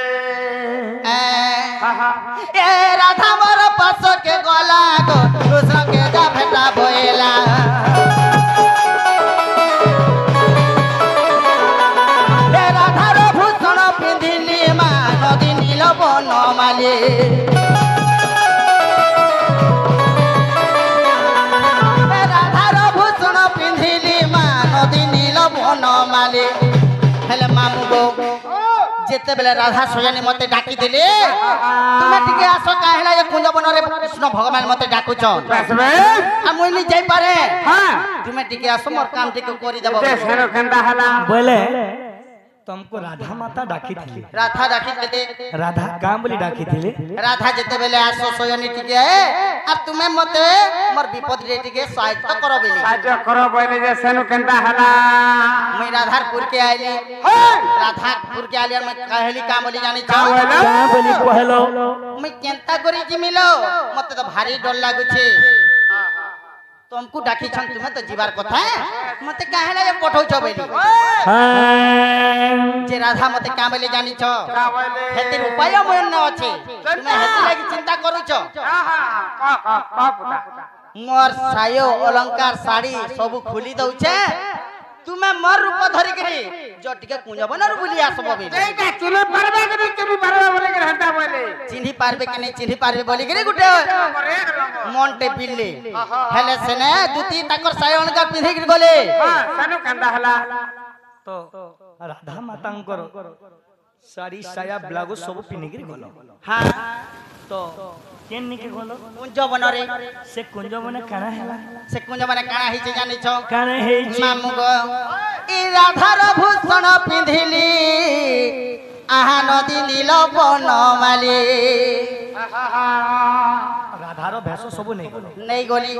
ए राधा मोर पास के गला गो कृष्ण के जा भेटा बोएला ए राधा रो भूषण पिंधिली मा नदी नील बनमाली बनमाली हेले मामू गो जेते बेले राधा सोयानी मते डाकी देले तुमे टिके आसो काहेला ये कुंजवन रे कृष्ण भगवान मते डाकु छ बसबे आ मुई नि जाई पारे हां तुमे टिके आसो मोर काम टिके करि देबो जे सेरो केंदा हला बोले तुमको राधा माता डाकी थी राधा डाकी थे राधा काम बोली डाकी थी राधा जेते बेले आसो सोयनी टिके अब तुम्हें मते मोर विपद रे टिके सहायता करो बेली साजो करो बोले जे सेनु केंता हला मैं राधापुर के आइली राधापुर के आइली मैं कहली काम बोली जानी छ काम बोली कहलो मैं केंता करी जिमिलो मते तो भारी डर लागु छे तुमको डाकी छन तुम्हें तो जीवार कथा मते काहेला ये पठौ छ बेली जे राधा मते काम बोली जानी छ हेतिर उपाय मोर न अछि तुम्हें हेति लागि चिंता करू छ मोर सायो अलंकार साड़ी सब खुली दउ छे तुम्हें मोर रूप धरि करी जो टिके कुंजबन र बुली आसबो बे एका चिन्हि पारबे कि चिन्हि पारबे बोले के हंता बोले चिन्हि पारबे कि नहीं चिन्हि पारबे बोली के गुटे मोंटे बिल्ली हेले सेने दुती ताकर सायो अलंकार पिंधि के बोले हां सेनु केंता हला तो राधा मातांकर साड़ी साया ब्लाउज सब पिनिगिरी गलो हां तो केन निके गलो कुंजबन रे से कुंजबन काना हैला से कुंजबन काना हिचे जानि छ काना हे मामु गो ई राधार भूषण पिंधिली आहा नदी नील बनमाली राधार भेष सब नहीं गलो नहीं गोली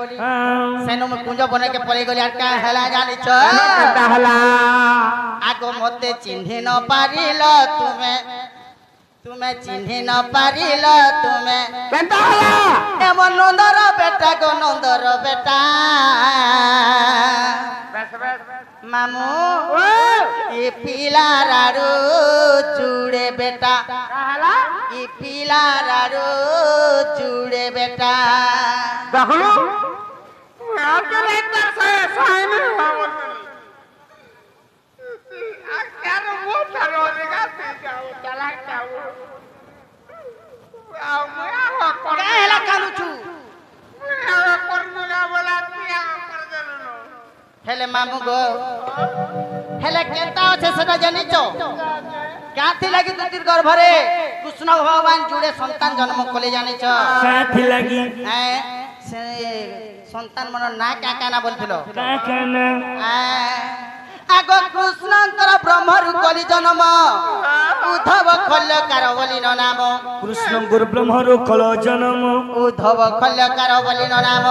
सेनु में कुंज बने के पड़े गोली का हला जानि छ केंता हला आगो मते चिन्हि न पारिल तुम्हें चिन्हि न पारिल तुम्हें केंता हला एमन नंदर बेटा गो नंदर बेटा बस बस मामू ये पीला रारू चूड़े बेटा हला ये पीला रारू चूड़े बेटा देखलो आके लेकर से साइन बाबू आ क्या वो चलो निकाल जाओ चला जाओ आओ मैं कर काहेला कालू छु ना बोला दिया कर देलो हेले मामू गो हेले केंता আছে সেটা জানিছো কাথি লাগি দুতির গর্ভরে কৃষ্ণ ভগবান জুড়ে সন্তান জন্ম কলে জানিছো काथी लगी সে সন্তান মন না কাকা না বলছিল का काना আগো কৃষ্ণঙ্কর ব্রহ্মরু কলি জন্ম উদ্ধব খল্যকার বলি নাম कृष्ण गुरु ब्रह्मरु कलो जन्म উদ্ধব খল্যকার বলি নাম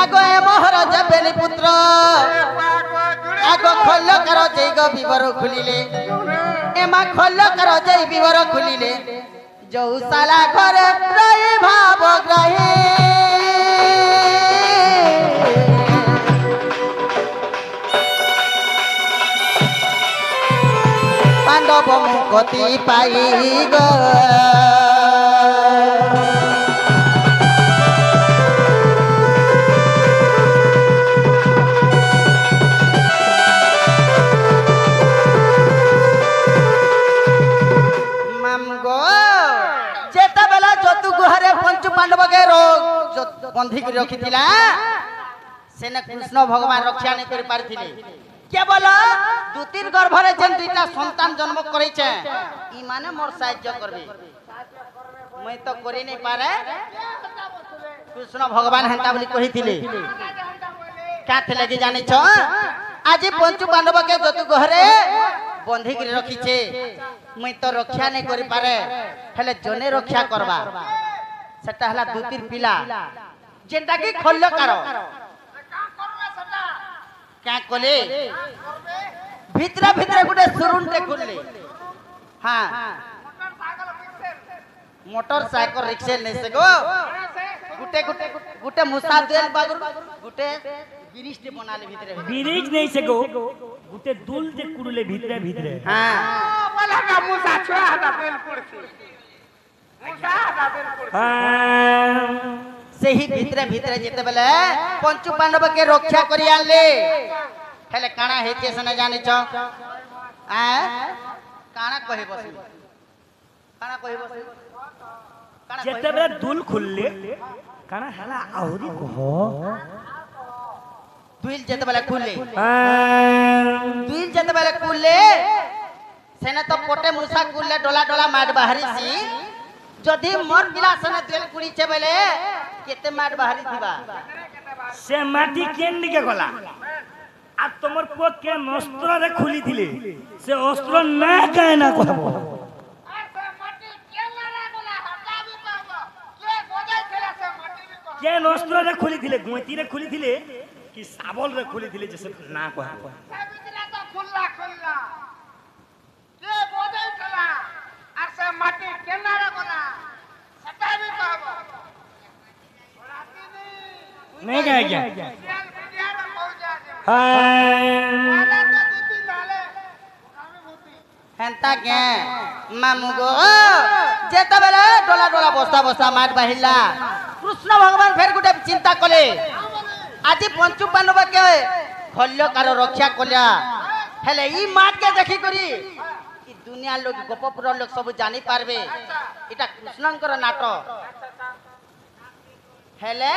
আগো এ মহারাজ বেলি পুত্র আগো খল্যকার জৈগ বিবর খুলিলে এমা খল্যকার জৈ বিবর খুলিলে যৌশালা ঘরে রহি ভাব গ্রহে পাণ্ডব মুক্তি পাই গো যেতবেলা যতু গুহারে পঞ্চু পাণ্ডব কে বন্ধি করে রখিলা সেনে কৃষ্ণ ভগবান রক্ষা নাই করে পারিଥିଲେ কেবল দুতির গর্ভরে যেন দুইটা সন্তান জন্ম করেছে ই মানে মোর সাহায্য করবে মই তো করি নাই পারে কৃষ্ণ ভগবান হেন্তা বলি কহিଥିଲେ কাথে লাগি জানিছ আজি পঞ্চু পাণ্ডব কে যতু গুহারে বন্ধি করে রখিছে মই তো রক্ষা নাই করি পারে হেলে জনে রক্ষা করবা সেটা হলা দুতির পিলা যেটা কি খল্যকার क्या कोले भीतरा भीतरा गुटे सुरुंटे खुलले हां मोटरसाइकिल रिक्शा नहीं से गो गुटे गुटे गुटे मुसा देल बागुर गुटे ब्रिज ते बना ले भीतरे ब्रिज नहीं से गो गुटे दुल जे कुड़ले भीतरे भीतरे हां बोला का मुसा छोड़ा हटा बिल्कुल मुसा हटा बिल्कुल से ही भीतरे भीतरे जेते बेले पंचु पांडव के रक्षा करी आले हेले काना हेते सने जानि छ काना कहि बसी काना कहि बसी काना जेते बेले दुल खुलले काना हला आउरी कहो दुल जेते बेले खुलले दुल जेते बेले खुलले सेना तो पोटे मुसा खुलले डोला डोला माड बाहरी सी जदी मोर पिला सने दुल कुड़ी छे बेले केते माड बाहरी थिबा से माटी केन दिके गला আর তোমার পুଅ কে অস্ত্ରରେ খুলিଥିଲେ ସେ ଅସ୍ତ୍ର ନା କାହିଁ ନା କହିବ কে অস্ত্ରରେ খুলিଥିଲେ গুঁতিরে খুলিଥିଲେ কি শাবলরে খুলিଥିଲେ যে ସେ না କହିବ नहीं क्या क्या हेंता के मामू गो जेता बेले डोला डोला बस्ता बस्ता माट बाहिला कृष्ण भगवान फेर गुटे चिंता कले आज पंचु पांडव के खल्य कार रक्षा कल्या हेले ई माट के देखि करी ई दुनिया लोग गोपपुर लोग सब जानी पारबे इटा कृष्णंकर नाटक हेले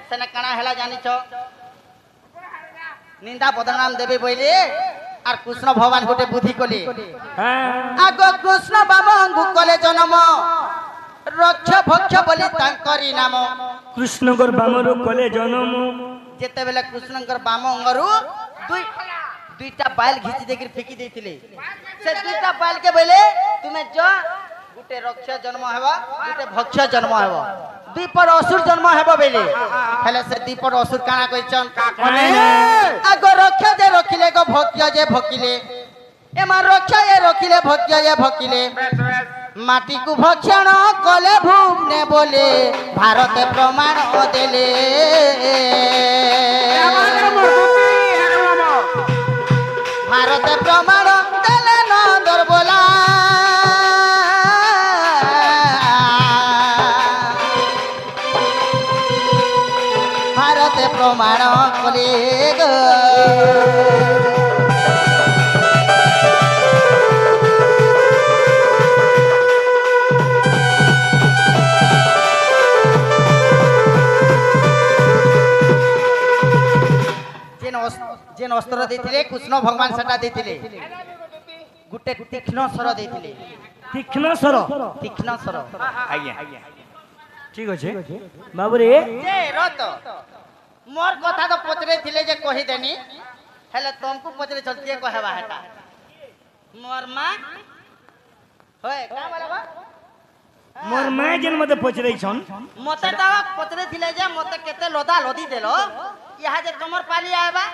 सेने काना हेला जानी छ निंदा बदनाम देबे बोले আর কৃষ্ণ ভগবান গোটে বুদ্ধি কলে আগ কৃষ্ণ বামঙ্গু কলে জন্ম রক্ষ ভক্ষ বলি তাঙ্করি নাম কৃষ্ণগর বামরু কলে জন্ম যেতেবেলে কৃষ্ণঙ্কর বামঙ্গরু দুইটা বাইল ঘিচি দেখি ফেকি দিয়েছিলে সে দুইটা বাইলকে বলে তুমি য গোটে রক্ষ জন্ম হেবা গোটে ভক্ষ জন্ম হেবা দ্বিপর অসুর জন্ম হেবা বেলে হেলে সে দ্বিপর অসুর কানা কইছন আগ রক্ষ যে রখিলে গো ভক্ষ যে ভকিলে এমা রক্ষ যে রখিলে ভক্ষ যে ভকিলে মাটি কু ভক্ষণ কলে ভুবনে বলে ভারতে প্রমাণ দেলে ভারতে প্রমাণ দেলে নন্দর বলা ভারতে প্রমাণ কলে গো जेन अस्त्र देथिले कृष्ण भगवान सेटा देथिले गुटे तीक्ष्ण स्वर देथिले तीक्ष्ण स्वर आज्ञा ठीक अछि बाबू रे जे रत मोर कथा तो पचरे थिले जे कहि देनी हेले तुमको पचरे चलती कहबा हेटा मोर मां होय का बोलबा मोर मां जेन मते पचरै छन मते ता पचरे थिले जे मते केते लोदा लोदी देलो यहाँ जे कमर पाली आएबा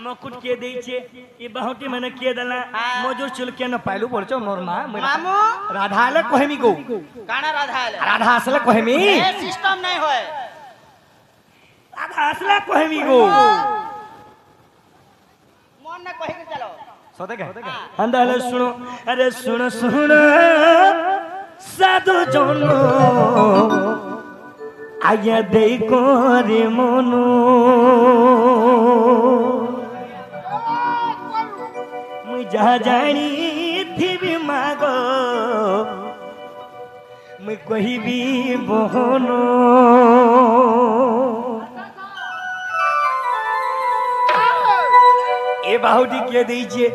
मकुट के देई छे ई बाहुटी मने के दला मोजो चुल के न पाइलु परचो मोर मां मामू राधाले कहमी गो काना राधाले राधा असले कहमी ए सिस्टम नहीं होय राधा असले कहमी गो मन ने कहि के चलो सते के अंदाले सुनो अरे सुनो सुनो साधु जनो आज्ञा दे करे मनो मुई जहाँ जानी थी भी मागो मुई कही भी बहनो ए बाहुटी के दीजिए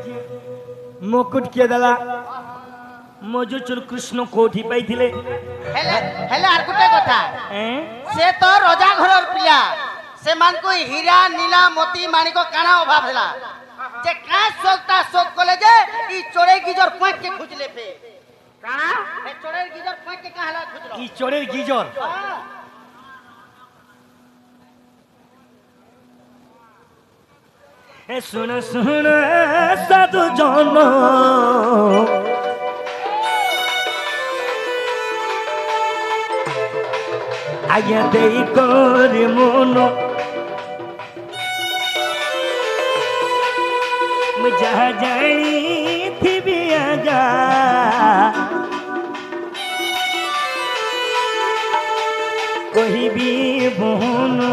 मुकुट के दला मोजो चुल कृष्ण कोठी पाइथिले हेले हेले आर गुटे कथा से तो राजा घरर पिला से मान को हीरा नीला मोती माणिक काना अभाव हला जे का सोकटा सोक कले जे ई चोरे गिजर पैक के खुजले पे काना ए चोरे गिजर पैक के कहला खुजलो ई चोरे गिजर ए सुन सुन साधु जनो आज्ञा दे करे मनो मैं जहाँ जानी थी भी आजा कोई भी बहनो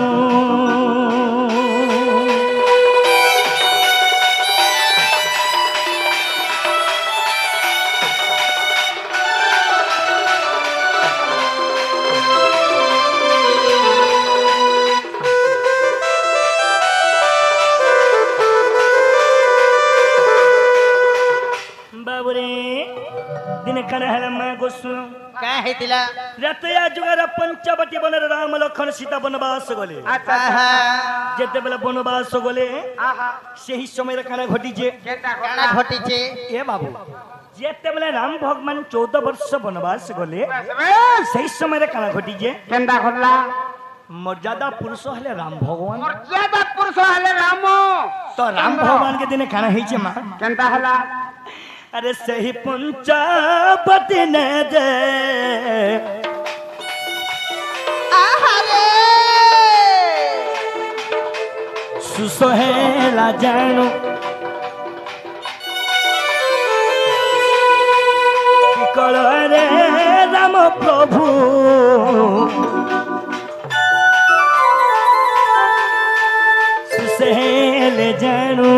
दिन कण हल मां को सुनो का हेतिला रतया जुगर पंचवटी बन राम लखन सीता बनवास गले अच्छा आहा जेते बेला बनवास गले आहा सही समय काना घटिजे केटा काना घटिचे ए बाबू जेते बेला राम भगवान 14 वर्ष बनवास गले बे सही समय काना घटिजे केंदा घटला मर्यादा पुरुष हले राम भगवान मर्यादा पुरुष हले राम तो राम भगवान के दिन खाना हेचे मां केंदा हला अरे सही पंचवटी ने दे आहा रे सुसहेला जानो कल रे राम प्रभु सुसहेले जानो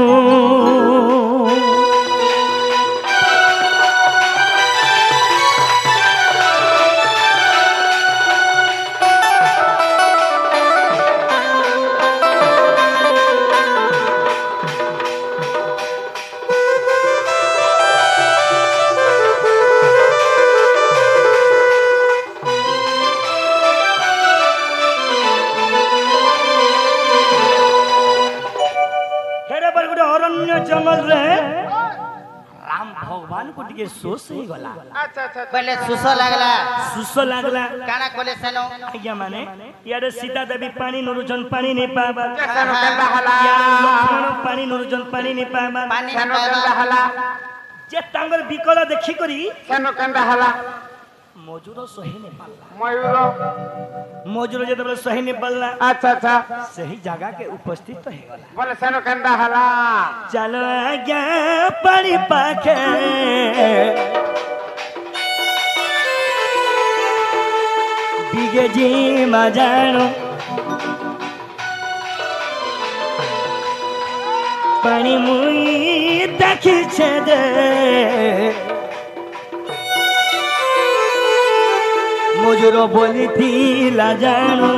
जंगल रे राम भगवान को टिके सोच ही गला अच्छा अच्छा पहले सुसो लागला सुसो लागला काना कोले सनो आज्ञा माने यारे सीता देवी पानी नुरुजन पानी नहीं पाबा केसनो केंदा हला यारे लक्ष्मण पानी नुरुजन पानी नहीं पाबा पानी केनो नहीं केंदा पावा हला जे तांगर बिकला देखि करी केनो केंदा हला मजूर सही नहीं पाला मयूर मजूर जे तबले सही नहीं पाला अच्छा अच्छा सही जगह के उपस्थित तो है गला बोले सेनो केंदा हला चलो आज्ञा पानी पाखे बिगे जी मजानो पानी मुई देखी छे दे मजूरो बोली थी ला जानू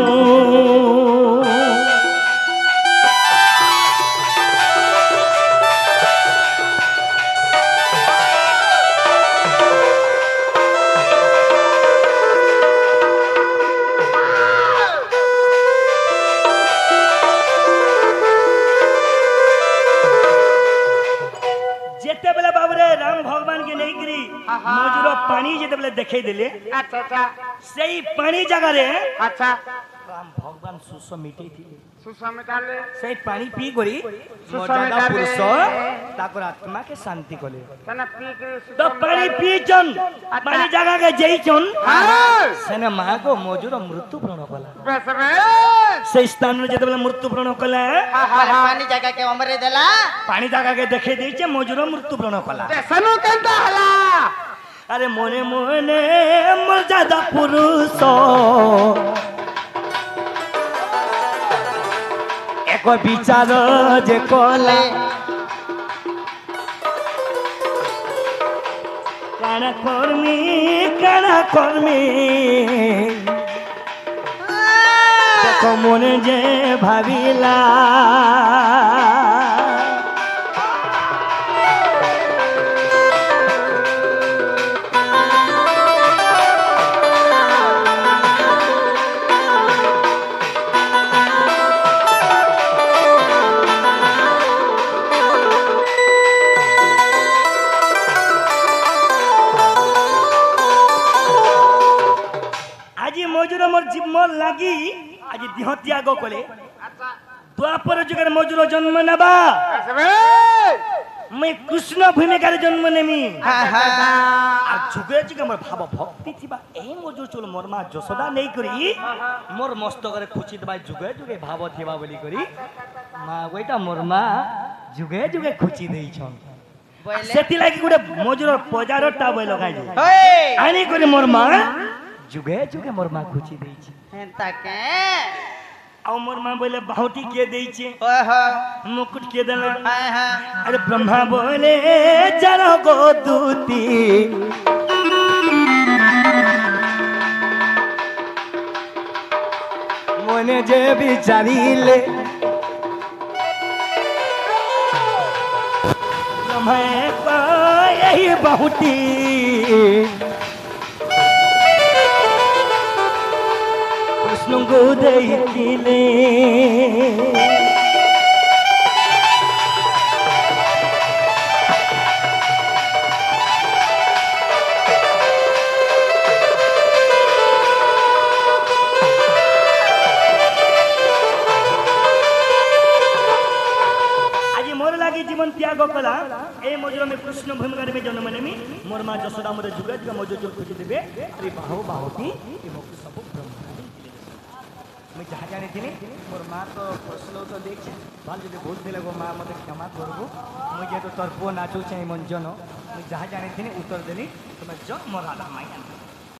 जेते बेला बाबूरे राम भगवान के नहीं गिरी मजूरो पानी जेते बेला देखे दिले अच्छा अच्छा सही पानी जगह रे अच्छा राम भगवान सुसो मिटे थी सुसमिताले सही पानी पी गरी मर्यादा पुरुष ताकर आत्मा के शांति कोले तना पी के तो पानी पी चन पानी जगह के जई चन हां सेने मां को मजूरो मृत्यु प्रण कला बस रे से स्थान में जेते बेला मृत्यु प्रण कला पानी जगह के अमरे देला पानी जगह के देखे देचे मजूरो मृत्यु प्रण कला सेनो केंदा हला अरे मोने मोने मर्यादा पुरुष एक विचार जे कोले काना कर्मी देखो मने जे भाविला मजूर मोर जीवन लगी आज देह त्याग कले द्वापर जुगर मजूर जन्म नबा मैं कृष्ण भूमिका जन्म नेमी जुगे जुगे मोर भाव भक्ति थिबा ए मजूर चल मोर मा जसोदा नहीं करी मोर मस्तक रे खुची दबा जुगे जुगे भाव थिबा बोली करी मा गोइटा मोर मा जुगे जुगे खुची देई छन सेति लागि गुडे मजूर पजारटा बय लगाई जे आनी करी मोर मा जुगे जुगे मोर मां खुची देई छी हेंता के आ मोर मां बोले बाहुटी के देई छी ओहो मुकुट के देला हां हां अरे ब्रह्मा बोले जरो गो दूती मोने जे बिचारीले ब्रह्मा को यही बाहुटी কৃষ্ণଙ୍କୁ ଦେଖିଲେ जीवन त्याग कला ए मजुर में कृष्ण भूमिका में जन्म नेमी मोर मां जसोदा मोर जुगे जुगे मजो जो खुशी देबे अरे बाहो बाहोती ए मोक सब ब्रह्मा मैं जहाँ जानी थी मोर मां तो प्रश्न तो देख भाल जदि भूल दिले गो मां मते क्षमा करबो मुझे जेतो तोर पुओ नाचू छै मंजन मैं जहाँ जानी थी उत्तर देली तुम्हें जो मोर राधा माई